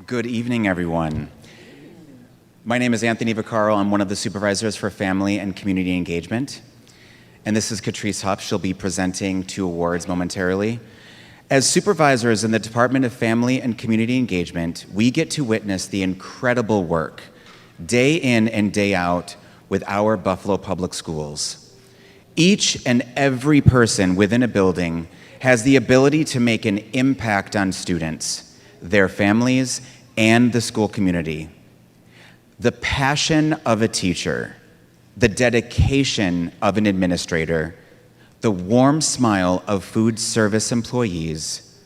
Speaker 15: Good evening, everyone. My name is Anthony Vaccaro. I'm one of the supervisors for family and community engagement. And this is Catrice Huff. She'll be presenting 2 awards momentarily. As supervisors in the Department of Family and Community Engagement, we get to witness the incredible work, day in and day out, with our Buffalo Public Schools. Each and every person within a building has the ability to make an impact on students, their families, and the school community. The passion of a teacher, the dedication of an administrator, the warm smile of food service employees,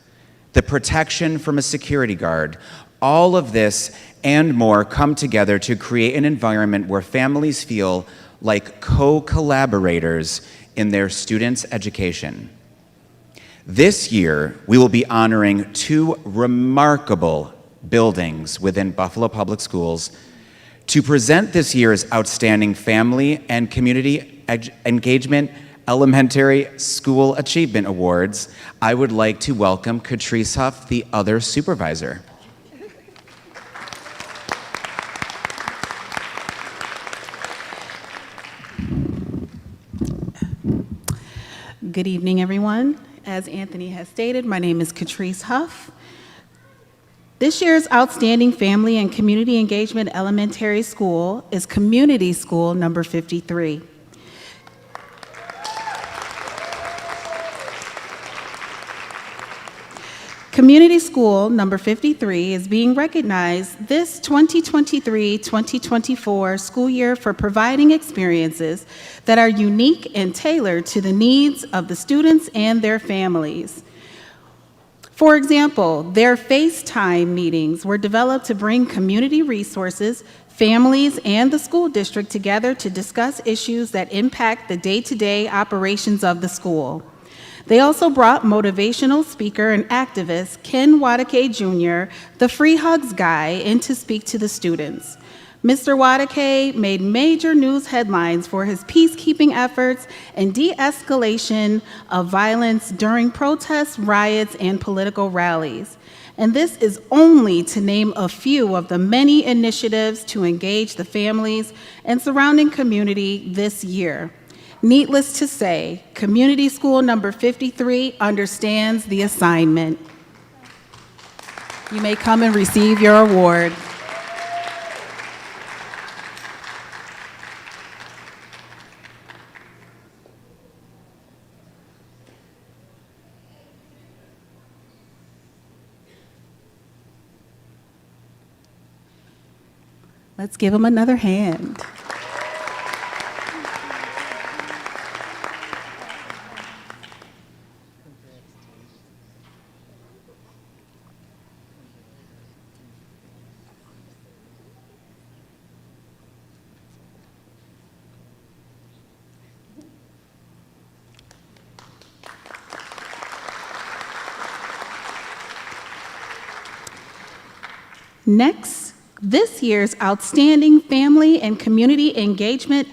Speaker 15: the protection from a security guard, all of this and more come together to create an environment where families feel like co-collaborators in their students' education. This year, we will be honoring 2 remarkable buildings within Buffalo Public Schools. To present this year's Outstanding Family and Community Engagement Elementary School Achievement Awards, I would like to welcome Catrice Huff, the other supervisor.
Speaker 16: Good evening, everyone. As Anthony has stated, my name is Catrice Huff. This year's Outstanding Family and Community Engagement Elementary School is Community School number 53. Community School number 53 is being recognized this 2023-2024 school year for providing experiences that are unique and tailored to the needs of the students and their families. For example, their FaceTime meetings were developed to bring community resources, families, and the school district together to discuss issues that impact the day-to-day operations of the school. They also brought motivational speaker and activist Ken Wadake Jr., the Free Hugs Guy, in to speak to the students. Mr. Wadake made major news headlines for his peacekeeping efforts and de-escalation of violence during protests, riots, and political rallies. And this is only to name a few of the many initiatives to engage the families and surrounding community this year. Needless to say, Community School number 53 understands the assignment. You may come and receive your award. Let's give them another hand. Next, this year's Outstanding Family and Community Engagement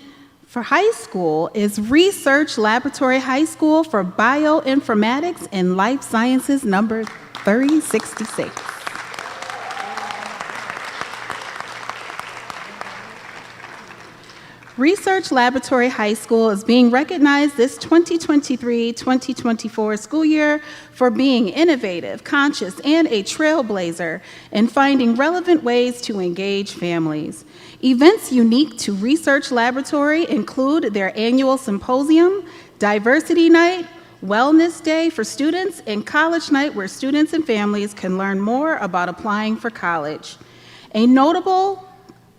Speaker 16: for High School is Research Laboratory High School for Bioinformatics and Life Sciences, number 366. Research Laboratory High School is being recognized this 2023-2024 school year for being innovative, conscious, and a trailblazer in finding relevant ways to engage families. Events unique to Research Laboratory include their annual symposium, Diversity Night, Wellness Day for students, and College Night where students and families can learn more about applying for college. A notable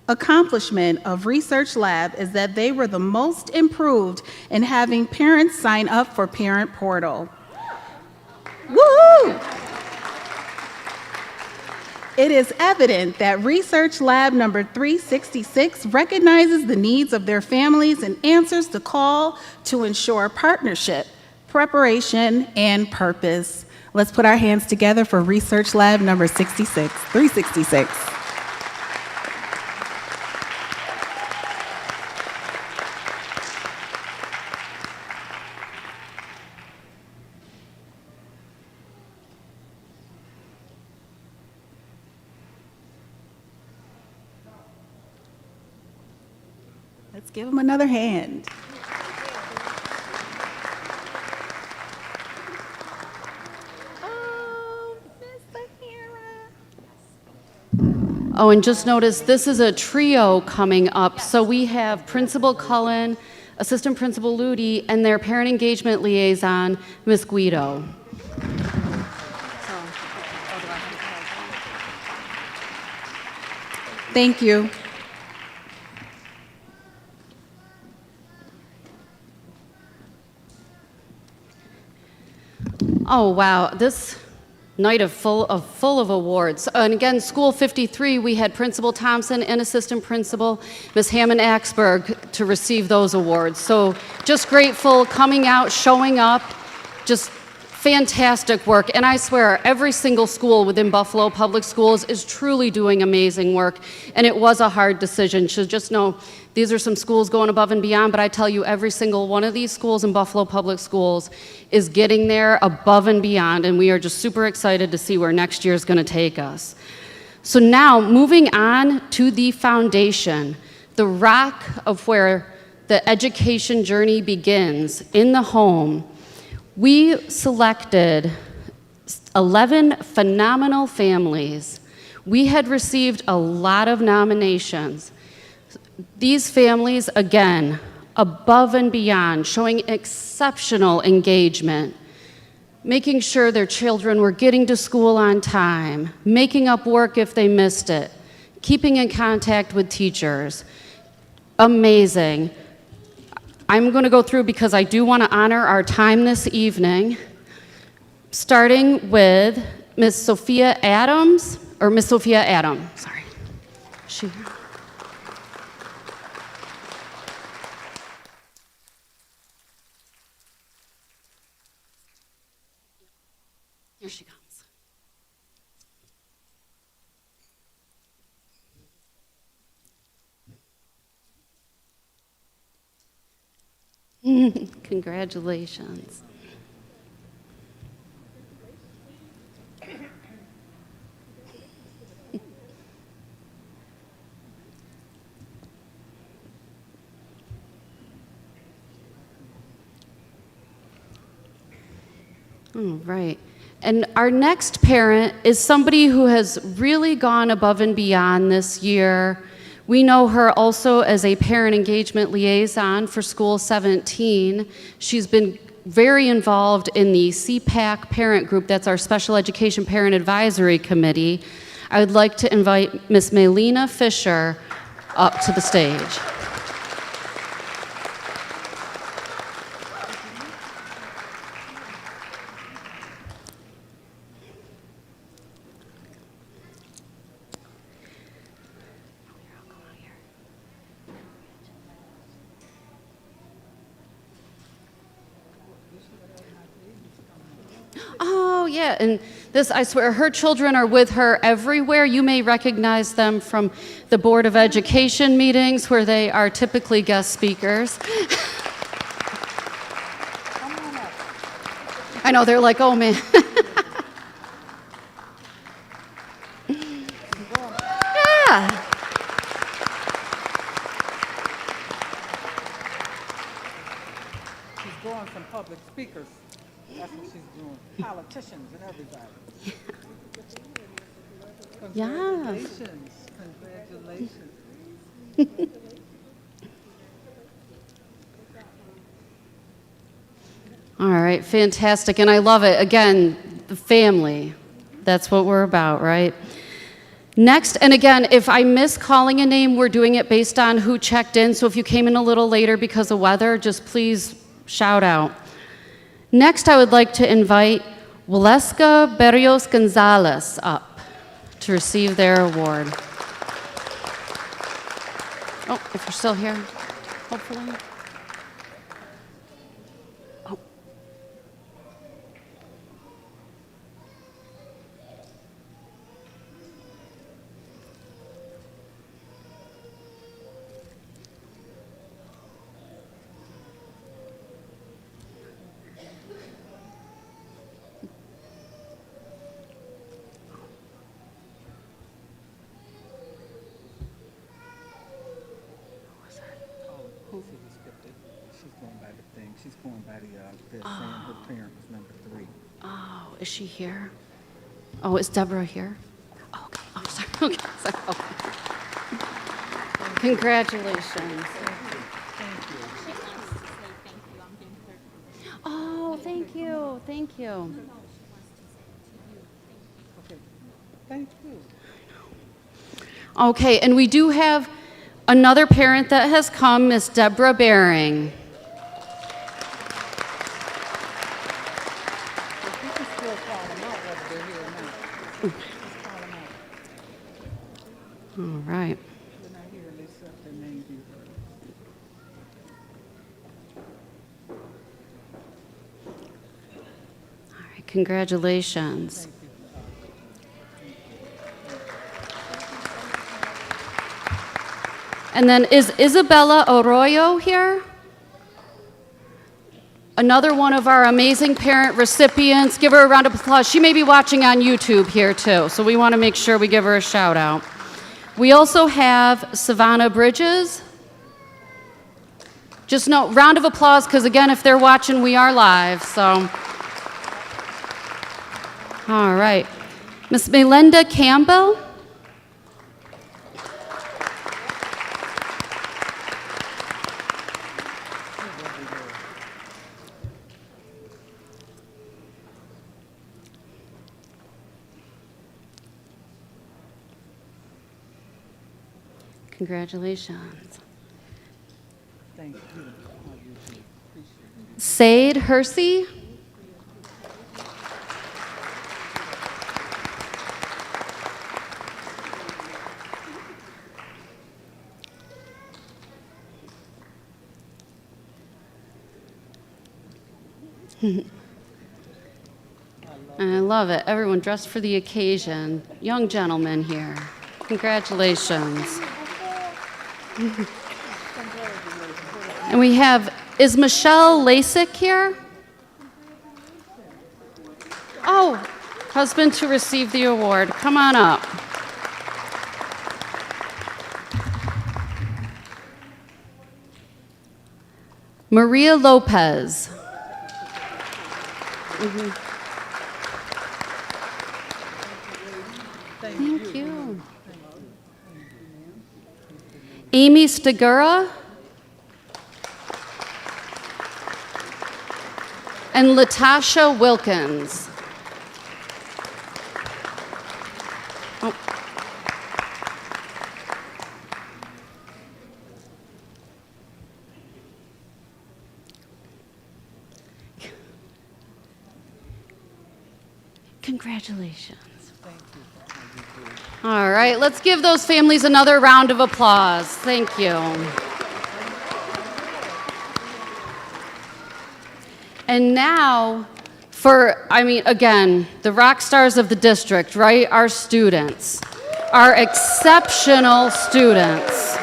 Speaker 16: accomplishment of Research Lab is that they were the most improved in having parents sign up for Parent Portal. Woohoo! It is evident that Research Lab number 366 recognizes the needs of their families and answers the call to ensure partnership, preparation, and purpose. Let's put our hands together for Research Lab number 366. Let's give them another hand.
Speaker 4: Oh, and just notice this is a trio coming up. So we have Principal Cullen, Assistant Principal Ludi, and their Parent Engagement Liaison, Ms. Guido.
Speaker 16: Thank you.
Speaker 4: Oh, wow. This night full of awards. And again, School 53, we had Principal Thompson and Assistant Principal Ms. Hammond-Axberg to receive those awards. So just grateful, coming out, showing up, just fantastic work. And I swear, every single school within Buffalo Public Schools is truly doing amazing work. And it was a hard decision. So just know, these are some schools going above and beyond, but I tell you, every single one of these schools in Buffalo Public Schools is getting there above and beyond, and we are just super excited to see where next year is going to take us. So now, moving on to the foundation, the rock of where the education journey begins, in the home. We selected 11 phenomenal families. We had received a lot of nominations. These families, again, above and beyond, showing exceptional engagement, making sure their children were getting to school on time, making up work if they missed it, keeping in contact with teachers. Amazing. I'm going to go through because I do want to honor our time this evening, starting with Miss Sophia Adams, sorry. Here she comes. Congratulations. All right. And our next parent is somebody who has really gone above and beyond this year. We know her also as a parent engagement liaison for School 17. She's been very involved in the CPAC parent group, that's our Special Education Parent Advisory Committee. I would like to invite Miss Melina Fisher up to the stage. Oh, yeah, and this, I swear, her children are with her everywhere. You may recognize them from the Board of Education meetings where they are typically guest speakers. I know, they're like, oh man. Yeah.
Speaker 6: She's drawing some public speakers. That's what she's doing. Politicians and everybody.
Speaker 4: Yes.
Speaker 6: Congratulations.
Speaker 4: All right, fantastic. And I love it. Again, the family. That's what we're about, right? Next, and again, if I miss calling a name, we're doing it based on who checked in. So if you came in a little later because of weather, just please shout out. Next, I would like to invite Waleska Berrios Gonzalez up to receive their award. Oh, if you're still here, hopefully. Oh.
Speaker 6: She's going by the thing. She's going by the saying her parent was number 3.
Speaker 4: Oh, is she here? Oh, is Deborah here? Oh, okay. Oh, sorry. Okay. Sorry. Okay. Congratulations. Oh, thank you. Thank you.
Speaker 6: Thank you.
Speaker 4: Okay, and we do have another parent that has come, Miss Deborah Baring. All right. All right, congratulations. And then is Isabella Arroyo here? Another one of our amazing parent recipients. Give her a round of applause. She may be watching on YouTube here too, so we want to make sure we give her a shout out. We also have Savannah Bridges. Just no round of applause, because again, if they're watching, we are live, so. All right. Miss Melinda Campbell. Congratulations.
Speaker 6: Thank you.
Speaker 4: Said Hersey. I love it. Everyone dressed for the occasion. Young gentlemen here. Congratulations. And we have, is Michelle Lasik here? Oh, husband to receive the award. Come on up. Maria Lopez. Thank you. Amy Stigura. And Latasha Wilkins. Oh. Congratulations. All right, let's give those families another round of applause. Thank you. And now, again, the rock stars of the district, right? Our students, our exceptional students.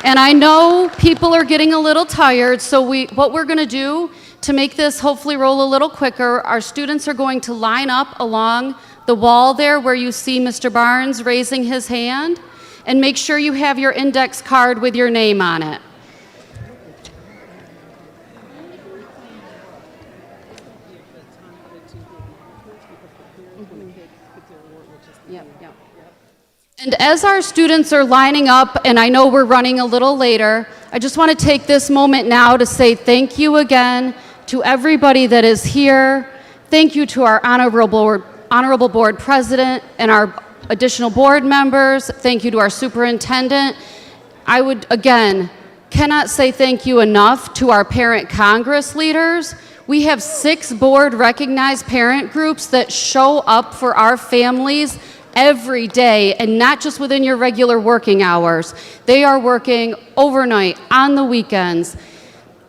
Speaker 4: And I know people are getting a little tired, so what we're going to do to make this hopefully roll a little quicker, our students are going to line up along the wall there where you see Mr. Barnes raising his hand, and make sure you have your index card with your name on it. Yep. And as our students are lining up, and I know we're running a little later, I just want to take this moment now to say thank you again to everybody that is here. Thank you to our honorable board president and our additional board members. Thank you to our superintendent. I would, again, cannot say thank you enough to our parent Congress leaders. We have 6 board recognized parent groups that show up for our families every day, and not just within your regular working hours. They are working overnight, on the weekends.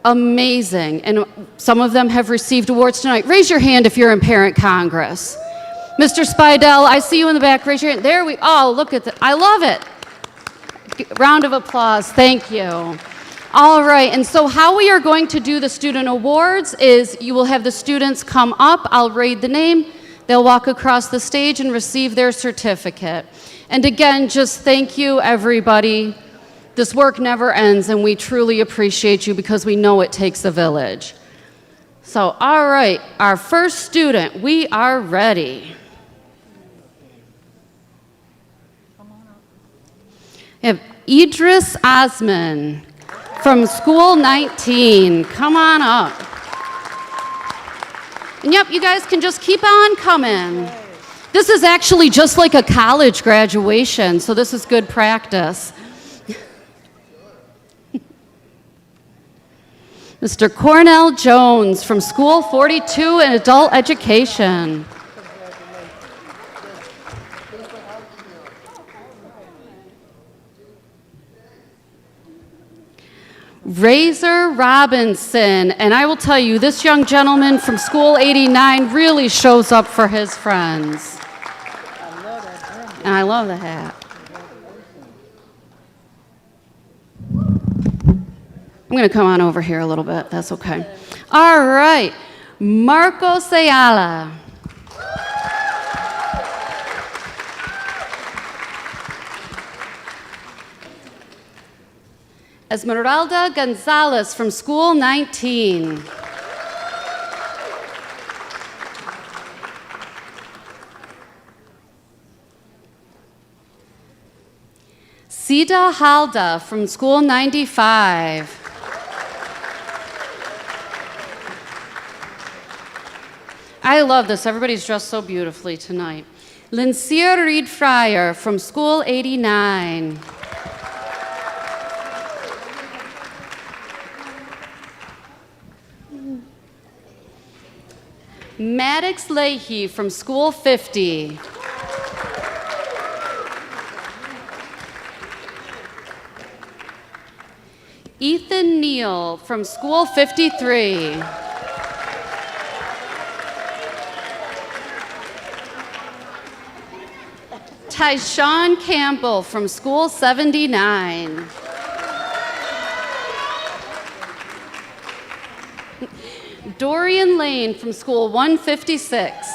Speaker 4: Amazing. And some of them have received awards tonight. Raise your hand if you're in Parent Congress. Mr. Spidell, I see you in the back. Raise your hand. There we, oh, look at that. I love it. Round of applause. Thank you. All right, and so how we are going to do the student awards is you will have the students come up. I'll read the name. They'll walk across the stage and receive their certificate. And again, just thank you, everybody. This work never ends, and we truly appreciate you because we know it takes a village. So, all right, our first student, we are ready. We have Idris Osman from School 19. Come on up. And yep, you guys can just keep on coming. This is actually just like a college graduation, so this is good practice. Mr. Cornell Jones from School 42 in Adult Education. Razor Robinson, and I will tell you, this young gentleman from School 89 really shows up for his friends. And I love the hat. I'm going to come on over here a little bit. That's okay. All right. Marcos Ayala. Esmeralda Gonzalez from School 19. Sida Halda from School 95. I love this. Everybody's dressed so beautifully tonight. Lincia Reed Fryer from School 89. Maddox Leahy from School 50. Ethan Neal from School 53. Tyshawn Campbell from School 79. Dorian Lane from School 156.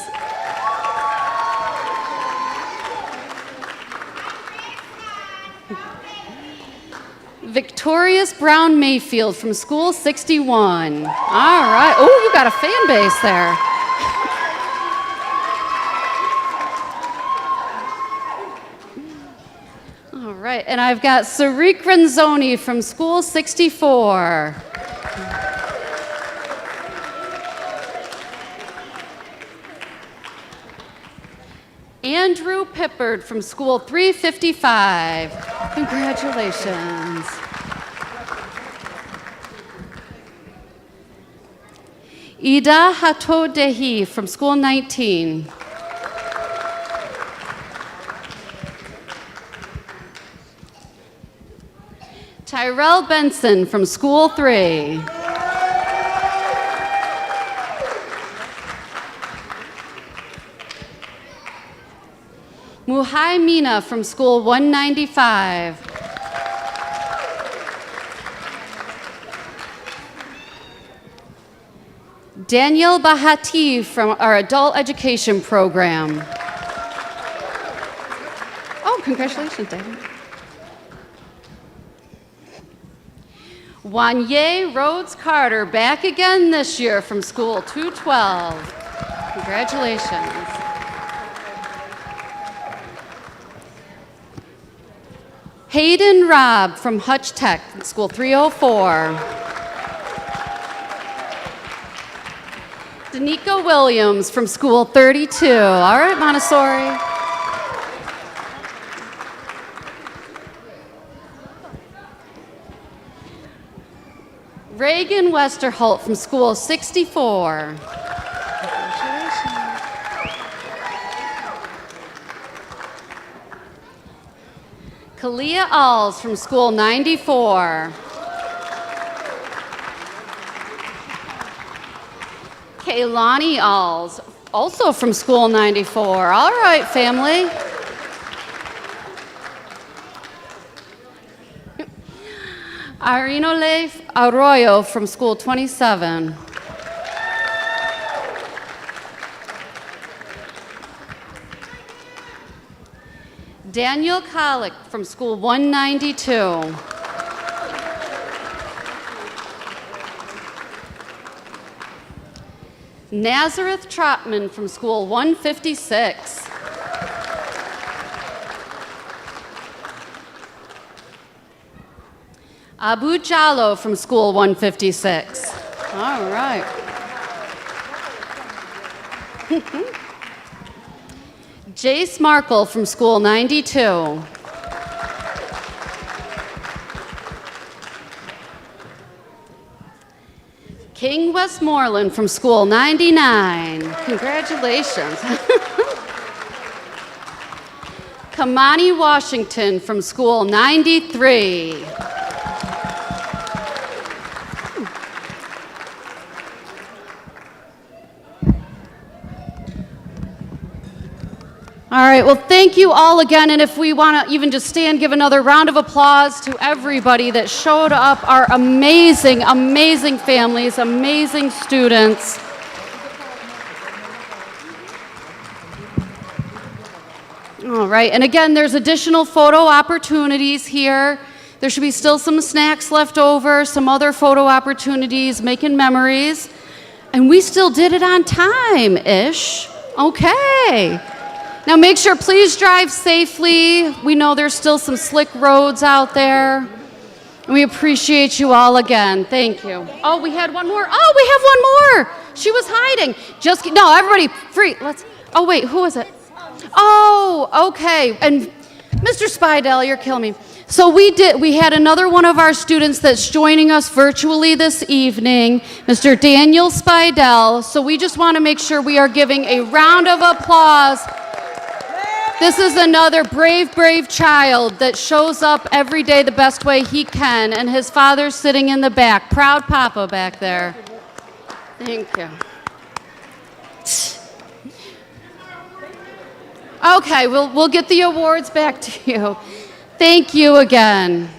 Speaker 4: Victorious Brown Mayfield from School 61. All right. Oh, you got a fan base there. All right. And I've got Sariq Renzoni from School 64. Andrew Pippard from School 355. Congratulations. Ida Hatodehi from School 19. Tyrell Benson from School 3. Muhai Mina from School 195. Daniel Bahati from our adult education program. Oh, congratulations, Daniel. Wanye Rhodes Carter, back again this year from School 212. Congratulations. Hayden Robb from Hutch Tech, School 304. Danica Williams from School 32. All right, Montessori. Reagan Westerholt from School 64. Kalia Alls from School 94. Kaylani Alls, also from School 94. All right, family. Arinole Arroyo from School 27. Daniel Kolick from School 192. Nazareth Trotman from School 156. Abu Jallo from School 156. All right. Jace Markle from School 92. King Westmoreland from School 99. Congratulations. Kamani Washington from School 93. All right, well, thank you all again, and if we want to even just stand, give another round of applause to everybody that showed up, our amazing, amazing families, amazing students. All right, and again, there's additional photo opportunities here. There should be still some snacks left over, some other photo opportunities, making memories. And we still did it on time-ish. Okay. Now make sure, please drive safely. We know there's still some slick roads out there. And we appreciate you all again. Thank you. Oh, we had one more. Oh, we have one more. She was hiding. No, everybody, free. Oh, wait, who is it? Oh, okay. And Mr. Spidell, you're killing me. So we had another one of our students that's joining us virtually this evening, Mr. Daniel Spidell. So we just want to make sure we are giving a round of applause. This is another brave, brave child that shows up every day the best way he can, and his father's sitting in the back. Proud papa back there. Thank you. Okay, we'll get the awards back to you. Thank you again.